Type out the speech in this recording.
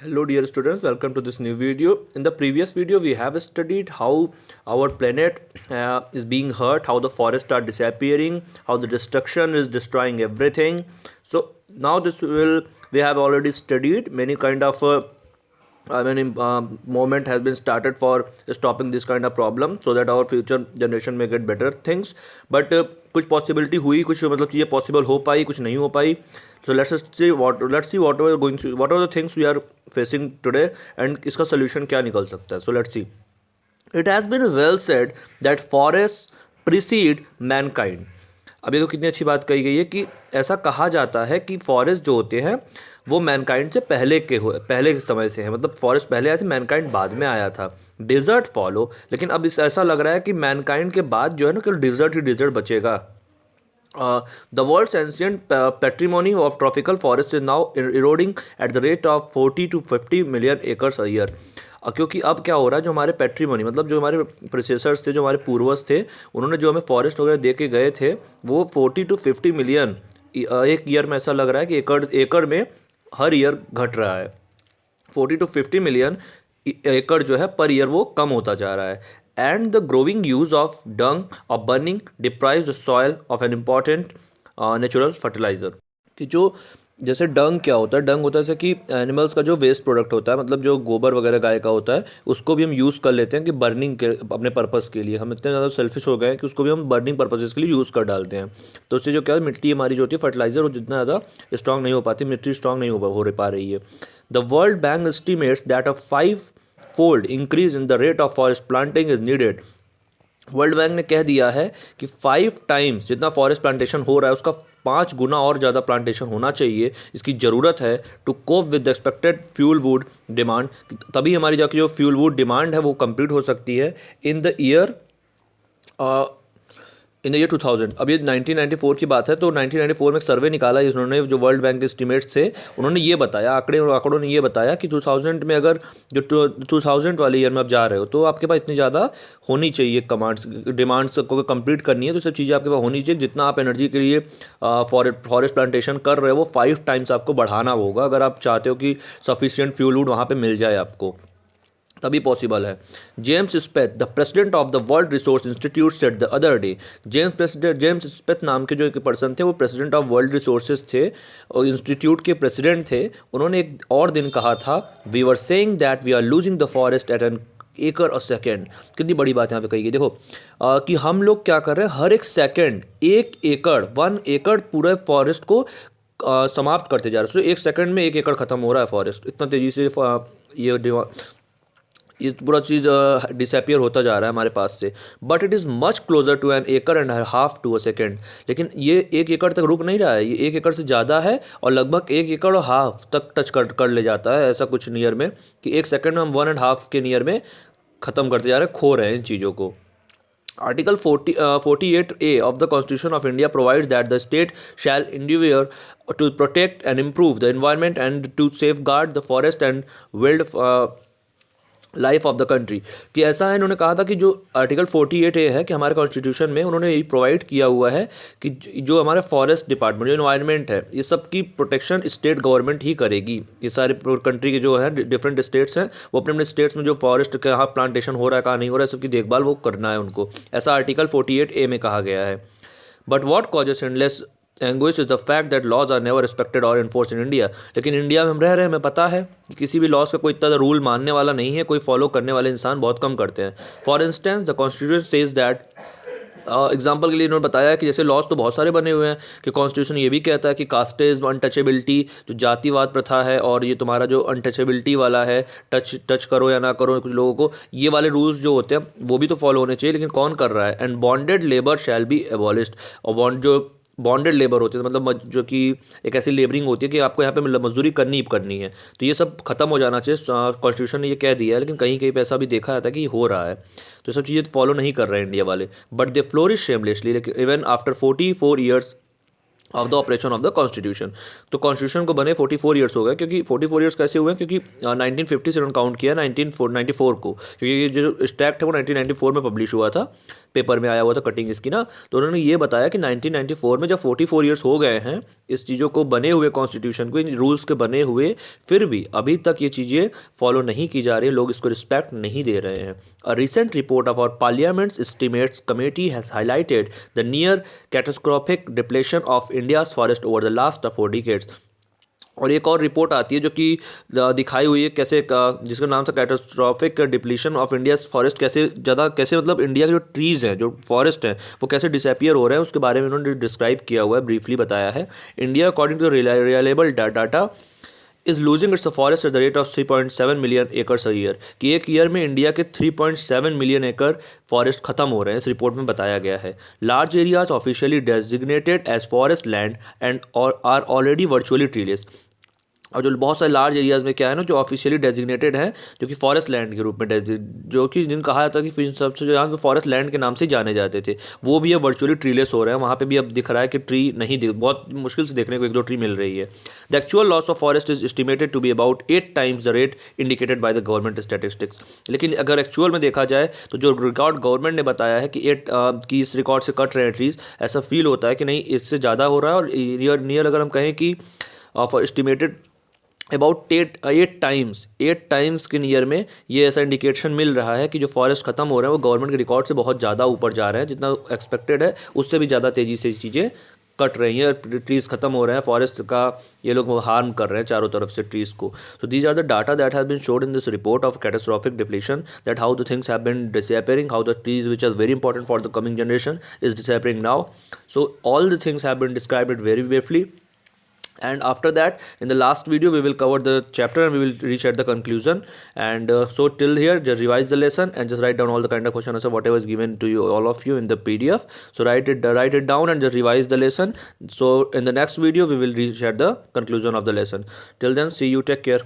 Hello dear students, welcome to this new video. In the previous video we have studied how our planet is being hurt, how the forests are disappearing, how the destruction is destroying everything. So now we have already studied many kind of movement has been started for stopping this kind of problem so that our future generation may get better things. But कुछ possibility हुई, कुछ मतलब चीज़ें possible हो पाई, कुछ नहीं हो पाई. So let's see what are the things we are facing today and इसका solution क्या निकल सकता है. So let's see. It has been well said that forests precede mankind. अब ये तो कितनी अच्छी बात कही गई है कि ऐसा कहा जाता है कि फॉरेस्ट जो होते हैं वो मैनकाइंड से पहले के समय से हैं. मतलब फॉरेस्ट पहले आया था, मैनकाइंड बाद में आया था. डिजर्ट फॉलो, लेकिन अब इस ऐसा लग रहा है कि मैनकाइंड के बाद जो है ना केवल डिजर्ट ही डिजर्ट बचेगा. The world's ancient patrimony of tropical forest is now eroding at the rate of 40 to 50 million acres a year. क्योंकि अब क्या हो रहा है, जो हमारे पैट्रीमोनी मतलब जो हमारे प्रोसेसर्स थे, जो हमारे पूर्वज थे, उन्होंने जो हमें फॉरेस्ट वगैरह दे के गए थे वो 40 to 50 मिलियन एक ईयर में ऐसा लग रहा है कि एकड़ में हर ईयर घट रहा है. 40 to 50 मिलियन एकड़ जो है पर ईयर वो कम होता जा रहा है. And the growing use of dung of burning deprives the soil of an important natural fertilizer. कि जो जैसे डंग क्या होता है, डंग होता है जैसे कि एनिमल्स का जो वेस्ट प्रोडक्ट होता है, मतलब जो गोबर वगैरह गाय का होता है, उसको भी हम यूज़ कर लेते हैं कि बर्निंग के अपने पर्पज़ के लिए. हम इतने ज़्यादा सेल्फिश हो गए हैं कि उसको भी हम बर्निंग पर्पजेज़ के लिए यूज़ कर डालते हैं. तो उससे जो क्या है, मिट्टी हमारी जो होती है फर्टिलाइजर वो जितना ज़्यादा स्ट्रॉन्ग नहीं हो पाती, मिट्टी स्ट्रॉन्ग नहीं हो पा रही है. The world bank estimates that a 5-fold increase in the rate of forest planting is needed. World bank ने कह दिया है कि 5 टाइम्स जितना फॉरेस्ट प्लांटेशन हो रहा है उसका 5 गुना और ज़्यादा प्लांटेशन होना चाहिए. इसकी ज़रूरत है to cope with the expected fuel wood demand. तभी हमारी जाके जो फ्यूल वुड डिमांड है वो कंप्लीट हो सकती है इन द ईयर 2000. अब ये 1994 की बात है. तो 1994 में एक सर्वे निकाला उन्होंने, जो वर्ल्ड बैंक के एस्टिमेट्स थे, उन्होंने ये बताया, आंकड़ों ने ये बताया कि 2000 में अगर जो 2000 वाले ईयर में आप जा रहे हो तो आपके पास इतनी ज़्यादा होनी चाहिए डिमांड्स को कंप्लीट करनी है. तो सब चीज़ें आपके पास होनी चाहिए. जितना आप एनर्जी के लिए फॉरेस्ट प्लांटेशन कर रहे हो वो 5 टाइम्स आपको बढ़ाना होगा अगर आप चाहते हो कि सफिशिएंट फ्यूल वुड वहाँ पर मिल जाए आपको, तभी पॉसिबल है. James Speth, the president of the World Resource Institute, said the other day. James Speth नाम के जो एक पर्सन थे वो प्रेसिडेंट ऑफ वर्ल्ड रिसोर्सेज थे और इंस्टीट्यूट के प्रेसिडेंट थे. उन्होंने एक और दिन कहा था, we were saying that we are losing the forest at an acre a second. कितनी बड़ी बात यहाँ पे कही गई. देखो कि हम लोग क्या कर रहे हैं, हर एक सेकेंड 1 एकड़ पूरे फॉरेस्ट को समाप्त करते जा रहे हैं. एक सेकंड में 1 एकड़ खत्म हो रहा है फॉरेस्ट. इतना तेज़ी से ये पूरा चीज़ डिसअपियर होता जा रहा है हमारे पास से. But it is much closer to an acre and half to a second. लेकिन ये 1 एकड़ तक रुक नहीं रहा है, ये 1 एकड़ से ज़्यादा है और लगभग 1 एकड़ और हाफ तक टच कर ले जाता है. ऐसा कुछ नियर में कि 1 सेकेंड में हम 1.5 के नियर में ख़त्म करते जा रहे हैं, खो रहे हैं इन चीज़ों को. Article 48A of the Constitution of India provides that the state shall endeavour to protect and improve the environment and to safeguard the forest and wild life of the country. कि ऐसा है, इन्होंने कहा था कि जो आर्टिकल 48A है कि हमारे कॉन्स्टिट्यूशन में उन्होंने यही प्रोवाइड किया हुआ है कि जो हमारे फॉरेस्ट डिपार्टमेंट, जो इन्वायरमेंट है, ये सब की प्रोटेक्शन स्टेट गवर्नमेंट ही करेगी. ये सारे कंट्री के जो है डिफरेंट स्टेट्स हैं, वो अपने अपने स्टेट्स में जो फॉरेस्ट कहाँ प्लांटेशन हो रहा है, कहाँ नहीं हो रहा है, सबकी देखभाल वो करना है उनको. ऐसा आर्टिकल 48A में कहा गया है. But what causes endless anguish is the fact that laws are never respected और इन्फोर्स इन इंडिया. लेकिन इंडिया में हम रह रहे हैं, हमें पता है कि किसी भी लॉज का कोई इतना रूल मानने वाला नहीं है, कोई फॉलो करने वाले इंसान बहुत कम करते हैं. For instance the constitution says that, example के लिए इन्होंने बताया कि जैसे लॉज तो बहुत सारे बने हुए हैं कि कॉन्स्टिट्यूशन ये भी कहता है कि कास्टेज अनटचेबिलिटी, जो जातिवाद प्रथा है, और ये तुम्हारा जो अनटचेबिलिटी वाला है, टच करो या ना करो कुछ लोगों को, ये वाले रूल्स जो होते हैं वो भी तो फॉलो होने चाहिए. लेकिन कौन कर रहा है. And bonded labour shall be abolished. और बॉन्डेड लेबर होती है मतलब जो कि एक ऐसी लेबरिंग होती है कि आपको यहाँ पे मजदूरी करनी ही करनी है, तो ये सब खत्म हो जाना चाहिए. कॉन्स्टिट्यूशन ने ये कह दिया है, लेकिन कहीं कहीं पे ऐसा भी देखा जाता है कि हो रहा है. तो सब चीज़ें फॉलो नहीं कर रहे हैं इंडिया वाले. But they flourish shamelessly. Even after 44 years of the operation of the constitution. तो कॉन्स्टिट्यूशन को बने 44 ईयर्स हो गए, क्योंकि 44 ईयर्स कैसे हुए हैं, क्योंकि 1950 से उन्होंने काउंट किया 1994 को, क्योंकि ये जो स्टैक्ट है वो 1994 में पब्लिश हुआ था, पेपर में आया हुआ था कटिंग इसकी ना। तो उन्होंने ये बताया कि 1994 में जब 44 ईयर्स हो गए हैं इस चीज़ों को बने हुए, कॉन्स्टिट्यूशन को, इन रूल्स के बने हुए, फिर भी अभी तक ये चीज़ें फॉलो नहीं की जा रही, लोग इसको रिस्पेक्ट नहीं दे रहे हैं। A recent report of our parliament's estimates committee has highlighted the near catastrophic depletion of India's forest over the last 4 decades. और एक और रिपोर्ट आती है जो कि दिखाई हुई है कैसे जिसका नाम था catastrophic depletion of India's forest, कैसे ज़्यादा, कैसे मतलब इंडिया के जो ट्रीज़ हैं, जो फॉरेस्ट हैं, वो कैसे डिसअपियर हो रहे हैं, उसके बारे में उन्होंने डिस्क्राइब किया हुआ है, ब्रीफली बताया है। India according to reliable data is losing its forest at the rate of 3.7 million acres a year, कि एक ईयर में इंडिया के 3.7 मिलियन एकड़ फॉरेस्ट खत्म हो रहे हैं, इस रिपोर्ट में बताया गया है। Large areas officially designated as forest land and are already virtually treeless. और जो बहुत सारे लार्ज एरियाज़ में क्या है ना, जो ऑफिशियली डेजिग्नेटेड हैं, जो कि फॉरेस्ट लैंड के रूप में जो कि जिन कहा जाता है कि सबसे जो यहाँ फॉरेस्ट लैंड के नाम से ही जाने जाते थे, वो भी अब वर्चुअली ट्रीलेस हो रहे हैं। वहाँ पे भी अब दिख रहा है कि ट्री नहीं दिख, बहुत मुश्किल से देखने को 1-2 ट्री मिल रही है। The actual loss of forest is estimated to be about 8 times the rate indicated by the government statistics. लेकिन अगर एक्चुअल में देखा जाए तो जो रिकॉर्ड गवर्नमेंट ने बताया है कि 8 की इस रिकॉर्ड से कट रहे हैं ट्रीज़, ऐसा फील होता है कि नहीं, इससे ज़्यादा हो रहा है। और नियर अगर हम कहें कि ऑफ एस्टिमेटेड अबाउट 8 टाइम्स के नियर में ये ऐसा इंडिकेशन मिल रहा है कि जो फॉरेस्ट खत्म हो रहे हैं वो गवर्नमेंट के रिकॉर्ड से बहुत ज़्यादा ऊपर जा रहे हैं, जितना एक्सपेक्टेड है उससे भी ज़्यादा तेज़ी से चीज़ें कट रही हैं, ट्रीज़ खत्म हो रहे हैं, फॉरेस्ट का ये लोग हार्म कर रहे हैं चारों तरफ से ट्रीज़ को। So these are the data that have been showed in this report of catastrophic depletion, that how the things have been disappearing, how the trees which are very important for the coming generation is disappearing now. So all the things have been described it very briefly. And after that, in the last video, we will cover the chapter and we will reach at the conclusion. And so till here, just revise the lesson and just write down all the kind of question answer whatever is given to you, all of you, in the PDF. So write it down and just revise the lesson. So in the next video, we will reach at the conclusion of the lesson. Till then, see you, take care.